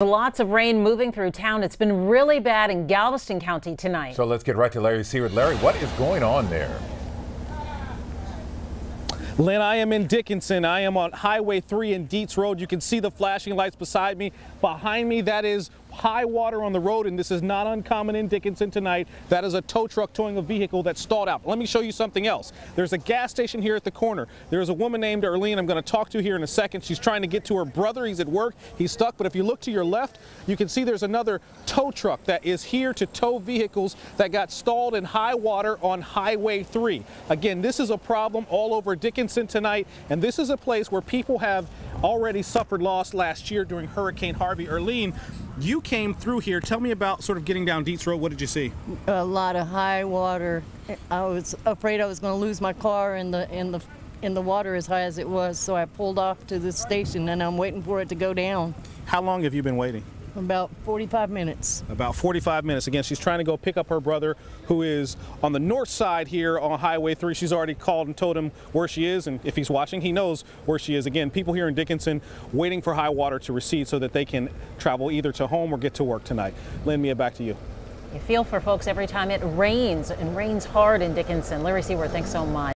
Lots of rain moving through town. It's been really bad in Galveston County tonight. So let's get right to Larry Seward. Larry, what is going on there? Lynn, I am in Dickinson. I am on Highway 3 in Dietz Road. You can see the flashing lights beside me. Behind me, that is high water on the road, and this is not uncommon in Dickinson tonight. That is a tow truck towing a vehicle that stalled out. Let me show you something else. There's a gas station here at the corner. There's a woman named Erlene I'm going to talk to here in a second. She's trying to get to her brother. He's at work. He's stuck. But if you look to your left, you can see there's another tow truck that is here to tow vehicles that got stalled in high water on Highway 3. Again, this is a problem all over Dickinson tonight, and this is a place where people have already suffered loss last year during Hurricane Harvey. Erlene, you came through here. Tell me about sort of getting down Dietz Road. What did you see? A lot of high water. I was afraid I was going to lose my car in the water as high as it was, so I pulled off to the station and I'm waiting for it to go down. How long have you been waiting? About 45 minutes. About 45 minutes. Again, she's trying to go pick up her brother who is on the north side here on Highway 3. She's already called and told him where she is, and if he's watching, he knows where she is. Again, people here in Dickinson waiting for high water to recede so that they can travel either to home or get to work tonight. Lynn, Mia, back to you. You feel for folks every time it rains, and rains hard in Dickinson. Larry Seward, thanks so much.